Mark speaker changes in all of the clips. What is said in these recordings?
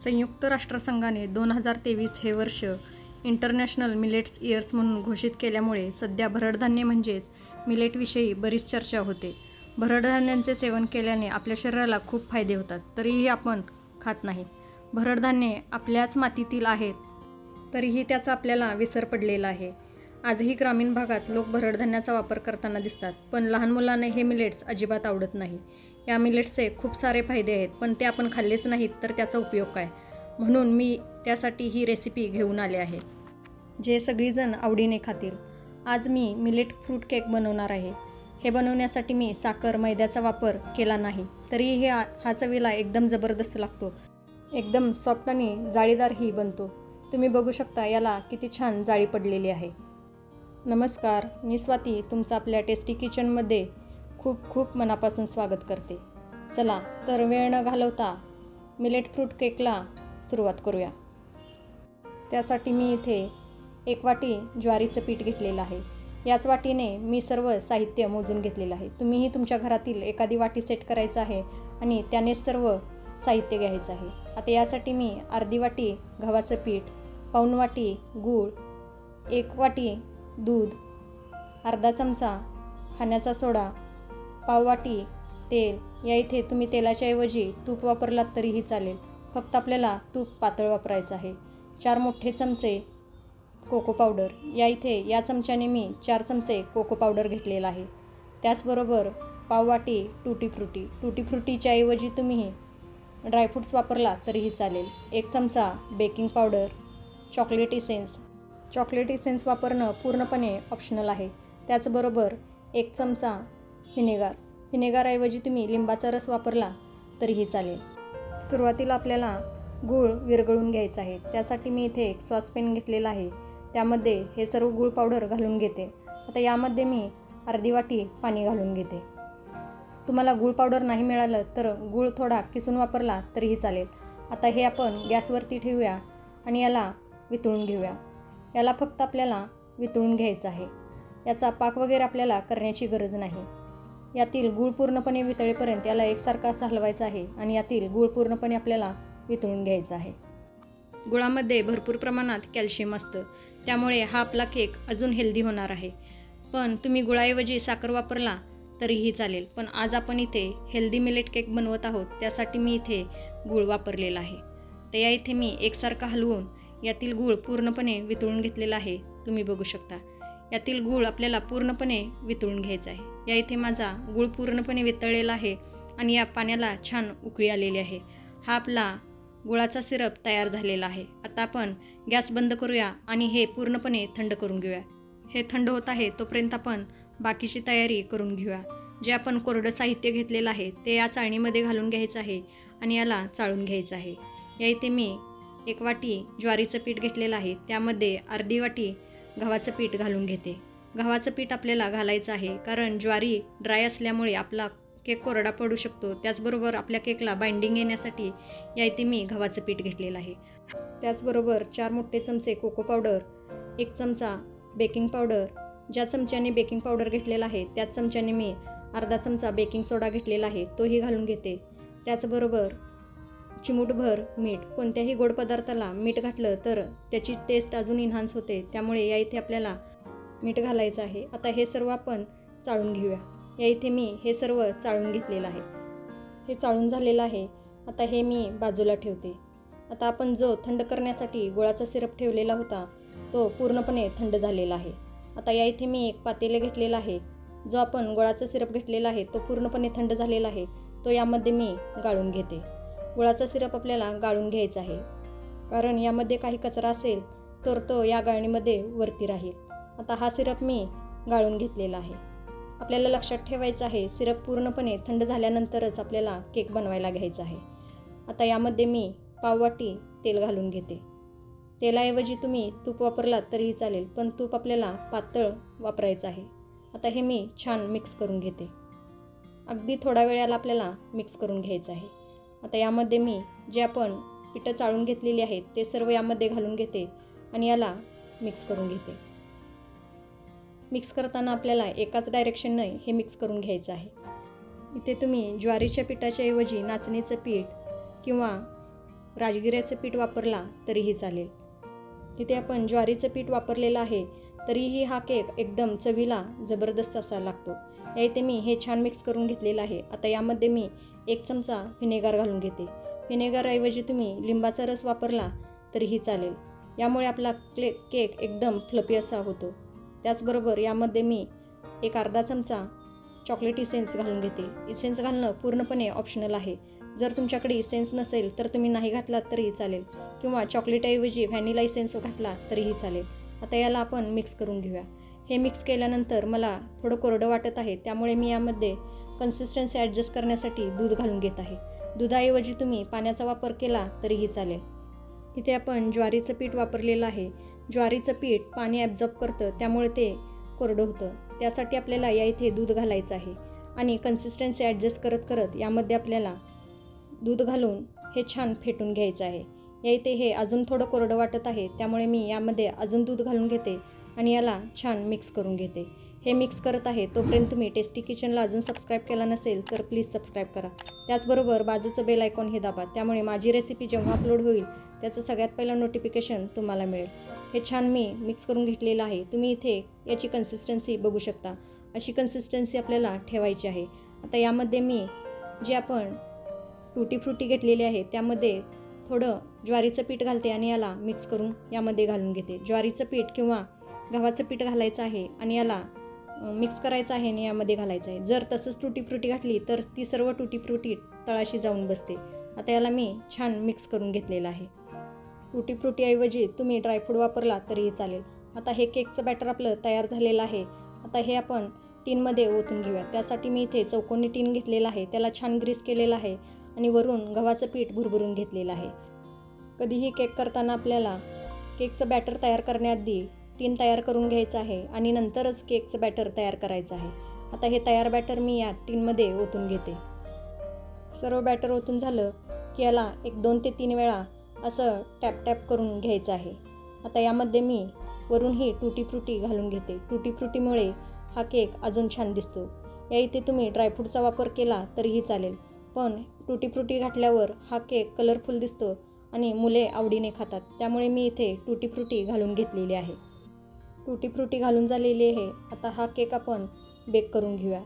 Speaker 1: संयुक्त राष्ट्रसंघाने 2023 हे वर्ष इंटरनॅशनल मिलेट्स इयर्स म्हणून घोषित केल्यामुळे सध्या भरडधान्य म्हणजेच मिलेटविषयी बरीच चर्चा होते. भरडधान्यांचे सेवन केल्याने आपल्या शरीराला खूप फायदे होतात, तरीही आपण खात नाही. भरडधान्ये आपल्याच मातीतील आहेत, तरीही त्याचा आपल्याला विसर पडलेला आहे. आजही ग्रामीण भागात लोक भरडधान्याचा वापर करताना दिसतात, पण लहान मुलांना हे मिलेट्स अजिबात आवडत नाही. या मिलेट्सचे खूप सारे फायदे आहेत, पण ते आपण खाल्लेच नाहीत तर त्याचा उपयोग काय? म्हणून मी त्यासाठी ही रेसिपी घेऊन आले आहे, जे सगळीजण आवडीने खातील. आज मी मिलेट फ्रूट केक बनवणार आहे. हे बनवण्यासाठी मी साखर, मैद्याचा वापर केला नाही, तरीही हा चवीला एकदम जबरदस्त लागतो. एकदम सॉफ्ट आणि जाळीदारही बनतो. तुम्ही बघू शकता याला किती छान जाळी पडलेली आहे. नमस्कार, मी स्वाती तुमचं आपल्या टेस्टी किचनमध्ये खूप खूप मनापासून स्वागत करते. चला तर वेळ न घालवता मिलेट फ्रूट केकला सुरुवात करूया. त्यासाठी मी इथे 1 वाटी ज्वारीचं पीठ घेतलेलं आहे. याच वाटीने मी सर्व साहित्य मोजून घेतलेलं आहे. तुम्हीही तुमच्या घरातील एखादी वाटी सेट करायचं आहे आणि त्याने सर्व साहित्य घ्यायचं आहे. आता यासाठी मी अर्धी वाटी गव्हाचं पीठ, पाऊण वाटी गूळ, 1 वाटी दूध, अर्धा चमचा खाण्याचा सोडा, पाव वाटी तेल. या इथे तुम्ही तेलाच्या ऐवजी तूप वापरलात तरीही चालेल, फक्त आपल्याला तूप पातळ वापरायचं आहे. 4 मोठे चमचे कोको पावडर. या इथे या चमच्याने मी 4 चमचे कोको पावडर घेतलेला आहे. त्याचबरोबर पाव वाटी टूटी फ्रुटी. टूटी फ्रुटीच्या ऐवजी तुम्ही ड्रायफ्रूट्स वापरला तरीही चालेल. 1 चमचा baking powder, chocolate essence. Chocolate essence वापरणं पूर्णपणे ऑप्शनल आहे. त्याचबरोबर 1 चमचा व्हिनेगारऐवजी तुम्ही लिंबाचा रस वापरला तरीही चालेल. सुरुवातीला आपल्याला गूळ विरघळून घ्यायचा आहे. त्यासाठी मी इथे एक सॉसपॅन घेतलेला आहे. त्यामध्ये हे सर्व गूळ पावडर घालून घेते. आता यामध्ये मी अर्धी वाटी पाणी घालून घेते. तुम्हाला गूळ पावडर नाही मिळालं तर गूळ थोडा किसून वापरला तरीही चालेल. आता हे आपण गॅसवरती ठेवूया आणि याला वितळून घेऊया. याला फक्त आपल्याला वितळून घ्यायचं आहे. याचा पाक वगैरे आपल्याला करण्याची गरज नाही. यातील गूळ पूर्णपणे वितळेपर्यंत याला एकसारखा असं हलवायचं आहे आणि यातील गूळ पूर्णपणे आपल्याला वितळून घ्यायचा आहे. गुळामध्ये भरपूर प्रमाणात कॅल्शियम असतं, त्यामुळे हा आपला केक अजून हेल्दी होणार आहे. पण तुम्ही गुळाऐवजी साखर वापरला तरीही चालेल. पण आज आपण इथे हेल्दी मिलेट केक बनवत आहोत, त्यासाठी मी इथे गूळ वापरलेला आहे. तर या इथे मी एकसारखा हलवून यातील गूळ पूर्णपणे वितळून घेतलेला आहे. तुम्ही बघू शकता यातील गूळ आपल्याला पूर्णपणे वितळून घ्यायचा आहे. या इथे माझा गूळ पूर्णपणे वितळलेला आहे आणि या पाण्याला छान उकळी आलेली आहे. हा आपला गुळाचा सिरप तयार झालेला आहे. आता आपण गॅस बंद करूया आणि हे पूर्णपणे थंड करून घेऊया. हे थंड होत आहे तोपर्यंत आपण बाकीची तयारी करून घेऊया. जे आपण कोरडं साहित्य घेतलेलं आहे ते या चाळणीमध्ये घालून घ्यायचं आहे आणि याला चाळून घ्यायचं आहे. या इथे मी 1 वाटी ज्वारीचं पीठ घेतलेलं आहे. त्यामध्ये अर्धी वाटी गव्हाचं पीठ घालून घेते. गव्हाचं पीठ आपल्याला घालायचं आहे कारण ज्वारी ड्राय असल्यामुळे आपला केक कोरडा पडू शकतो. त्याचबरोबर आपल्या केकला बाइंडिंग येण्यासाठी या इथे मी गव्हाचं पीठ घेतलेलं आहे. त्याचबरोबर 4 मोठे चमचे कोको पावडर, 1 चमचा बेकिंग पावडर. ज्या चमच्याने बेकिंग पावडर घेतलेला आहे त्याच चमच्याने मी अर्धा चमचा बेकिंग सोडा घेतलेला आहे, तोही घालून घेते. त्याचबरोबर चिमूटभर मीठ. कोणत्याही गोड पदार्थाला मीठ घातलं तर त्याची टेस्ट अजून इन्हान्स होते, त्यामुळे या इथे आपल्याला मीठ घालायचं आहे. आता हे सर्व आपण चाळून घेऊया. या इथे मी हे सर्व चाळून घेतलेलं आहे. हे चाळून झालेलं आहे. आता हे मी बाजूला ठेवते. आता आपण जो थंड करण्यासाठी गुळाचा सिरप ठेवलेला होता तो पूर्णपणे थंड झालेला आहे. आता या इथे मी एक पातेले घेतलेला आहे. जो आपण गुळाचा सिरप घेतलेला आहे तो पूर्णपणे थंड झालेला आहे, तो यामध्ये मी गाळून घेते. गुळाचा सिरप आपल्याला गाळून घ्यायचा आहे कारण यामध्ये काही कचरा असेल तर तो या गाळणीमध्ये वरती राहील. आता हा सिरप मी गाळून घेतलेला आहे. आपल्याला लक्षात ठेवायचं आहे सिरप पूर्णपणे थंड झाल्यानंतरच आपल्याला केक बनवायला घ्यायचा आहे. आता यामध्ये मी पाव वाटी तेल घालून घेते. तेलाऐवजी तुम्ही तूप वापरलात तरीही चालेल, पण तूप आपल्याला पातळ वापरायचं आहे. आता हे मी छान मिक्स करून घेते. अगदी थोड्या वेळाला आपल्याला मिक्स करून घ्यायचं आहे. आता यामध्ये मी जे आपण पिठं चाळून घेतलेली आहेत ते सर्व यामध्ये घालून घेते आणि याला मिक्स करून घेते. मिक्स करताना आपल्याला एकाच डायरेक्शनने हे मिक्स करून घ्यायचं आहे. इथे तुम्ही ज्वारीच्या पिठाच्या ऐवजी नाचणीचं पीठ किंवा राजगिऱ्याचं पीठ वापरला तरीही चालेल. इथे आपण ज्वारीचं पीठ वापरलेलं आहे, तरीही हा केक एकदम चवीला जबरदस्त असा लागतो. या इथे मी हे छान मिक्स करून घेतलेलं आहे. आता यामध्ये मी 1 चमचा व्हिनेगर घालून घेते. व्हिनेगरऐवजी तुम्ही लिंबाचा रस वापरला तरीही चालेल. यामुळे आपला केक एकदम फ्लफी असा होतो. त्याचबरोबर यामध्ये मी एक अर्धा चमचा चॉकलेट इसेन्स घालून घेते. इसेन्स घालणं पूर्णपणे ऑप्शनल आहे. जर तुमच्याकडे इसेन्स नसेल तर तुम्ही नाही घातलात तरीही चालेल, किंवा चॉकलेटऐवजी व्हॅनिला इसेन्स घातला तरीही चालेल. आता याला आपण मिक्स करून घेऊया. हे मिक्स केल्यानंतर मला थोडं कोरडं वाटत आहे, त्यामुळे मी यामध्ये कन्सिस्टन्सी ॲडजस्ट करण्यासाठी दूध घालून घेत आहे. दुधाऐवजी तुम्ही पाण्याचा वापर केला तरीही चालेल. इथे आपण ज्वारीचं पीठ वापरलेलं आहे. ज्वारीचं पीठ पाणी ॲब्झॉर्ब करतं, त्यामुळे ते कोरडं होतं. त्यासाठी आपल्याला या इथे दूध घालायचं आहे आणि कन्सिस्टन्सी ॲडजस्ट करत करत यामध्ये आपल्याला दूध घालून हे छान फेटून घ्यायचं आहे. या इथे हे अजून थोडं कोरडं वाटत आहे, त्यामुळे मी यामध्ये अजून दूध घालून घेते आणि याला छान मिक्स करून घेते. हे मिक्स करत आहे तोपर्यंत तुम्ही टेस्टी किचनला अजून सबस्क्राईब केला नसेल तर प्लीज सबस्क्राईब करा. त्याचबरोबर बाजूचं बेल आयकॉन हे दाबा, त्यामुळे माझी रेसिपी जेव्हा अपलोड होईल त्याचं सगळ्यात पहिलं नोटिफिकेशन तुम्हाला मिळेल. हे छान मी मिक्स करून घेतलेलं आहे. तुम्ही इथे याची कन्सिस्टन्सी बघू शकता. अशी कन्सिस्टन्सी आपल्याला ठेवायची आहे. आता यामध्ये मी जे आपण टूटी फ्रुटी घेतलेली आहे त्यामध्ये थोडं ज्वारीचं पीठ घालते आणि याला मिक्स करून यामध्ये घालून घेते. ज्वारीचं पीठ किंवा गव्हाचं पीठ घालायचं आहे आणि याला मिक्स करायचं आहे आणि यामध्ये घालायचं आहे. जर तसंच टूटी फ्रुटी घातली तर ती सर्व टूटी फ्रुटी तळाशी जाऊन बसते. आता याला मी छान मिक्स करून घेतलेलं आहे. टूटी फ्रुटीऐवजी तुम्ही ड्रायफ्रूट वापरला तरीही चालेल. आता हे केकचं बॅटर आपलं तयार झालेलं आहे. आता हे आपण टीनमध्ये ओतून घेऊया. त्यासाठी मी इथे चौकोनी टीन घेतलेलं आहे, त्याला छान ग्रीस केलेलं आहे आणि वरून गव्हाचं पीठ भुरभुरून घेतलेलं आहे. कधीही केक करताना आपल्याला केकचं बॅटर तयार करण्याआधी टीन तयार करून घ्यायचं आहे आणि नंतरच केकचं बॅटर तयार करायचं आहे. आता हे तयार बॅटर मी या टीनमध्ये ओतून घेते. सर्व बॅटर ओतून झालं की याला 1-2 ते 3 वेळा असं टॅप टॅप करून घ्यायचं आहे. आता यामध्ये मी वरूनही टूटी फ्रुटी घालून घेते. टूटी फ्रुटीमुळे हा केक अजून छान दिसतो. या इथे तुम्ही ड्रायफ्रूटचा वापर केला तरीही चालेल, पण टूटी फ्रुटी घातल्यावर हा केक कलरफुल दिसतो आणि मुले आवडीने खातात. त्यामुळे मी इथे टूटी फ्रुटी घालून घेतलेली आहे. टूटी फ्रुटी घालून झालेली आहे. आता हा केक आपण बेक करून घेऊया.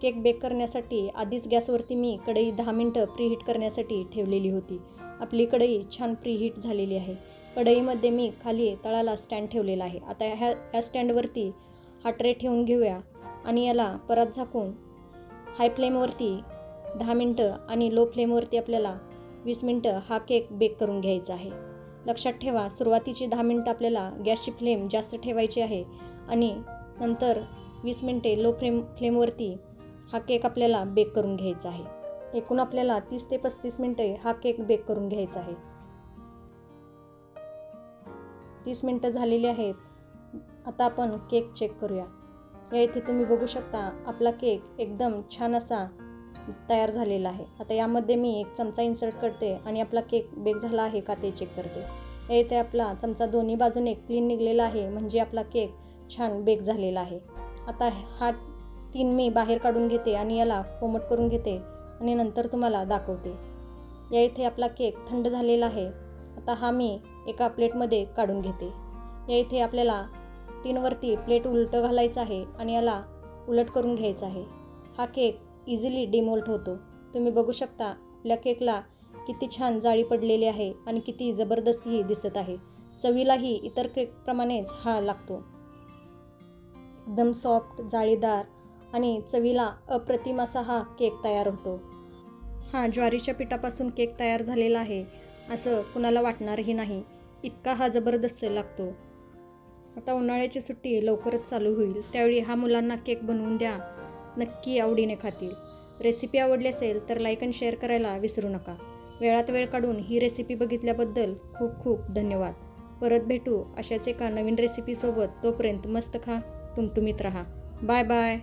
Speaker 1: केक बेक करण्यासाठी आधीच गॅसवरती मी कढई 10 मिनटं प्रीहीट करण्यासाठी ठेवलेली होती. आपली कढई छान प्रीहीट झालेली आहे. कढईमध्ये मी खाली तळाला स्टँड ठेवलेला आहे. आता ह्या स्टँडवरती हा ट्रे ठेवून घेऊया आणि याला परत झाकून हाय फ्लेमवरती 10 मिनटं आणि लो फ्लेमवरती आपल्याला 20 मिनटं हा केक बेक करून घ्यायचा आहे. लक्षात ठेवा, सुरुवातीची 10 मिनटं आपल्याला गॅसची फ्लेम जास्त ठेवायची आहे आणि नंतर 20 मिनटे लो फ्लेमवरती हा केक आपल्याला बेक करून घ्यायचा आहे. एकूण आपल्याला 30 ते 35 मिनटे हा केक बेक करून घ्यायचा आहे. 30 मिनटं झालेली आहेत. आता आपण केक चेक करूया. या इथे तुम्ही बघू शकता आपला केक एकदम छान असा तयार झालेला आहे. आता यामध्ये मी 1 चमचा इन्सर्ट करते आणि आपला केक बेक झाला आहे का ते चेक करते. या इथे आपला चमचा दोन्ही बाजूने क्लीन निघलेला आहे, म्हणजे आपला केक छान बेक झालेला आहे. आता हा टीन मी बाहेर काढून घेते आणि याला कोमट करून घेते आणि नंतर तुम्हाला दाखवते. या इथे आपला केक थंड झालेला आहे. आता हा मी एका प्लेटमध्ये काढून घेते. या इथे आपल्याला टीनवरती प्लेट उलटं घालायचं आहे आणि याला उलट करून घ्यायचं आहे. हा केक इझिली डिमोल्ट होतो. तुम्ही बघू शकता आपल्या केकला किती छान जाळी पडलेली आहे आणि किती जबरदस्तही दिसत आहे. चवीलाही इतर केकप्रमाणेच हा लागतो. एकदम सॉफ्ट, जाळीदार आणि चवीला अप्रतिम असा हा केक तयार होतो. हा ज्वारीच्या पिठापासून केक तयार झालेला आहे असं कुणाला वाटणारही नाही, इतका हा जबरदस्त लागतो. आता उन्हाळ्याची सुट्टी लवकरच चालू होईल, त्यावेळी हा मुलांना केक बनवून द्या, नक्की आवडीने खातील. रेसिपी आवडली असेल तर लाईक आणि शेअर करायला विसरू नका. वेळात वेळ काढून ही रेसिपी बघितल्याबद्दल खूप खूप धन्यवाद. परत भेटू अशाच एका नवीन रेसिपीसोबत. तोपर्यंत मस्त खा, टुमटुमीत राहा. Bye bye.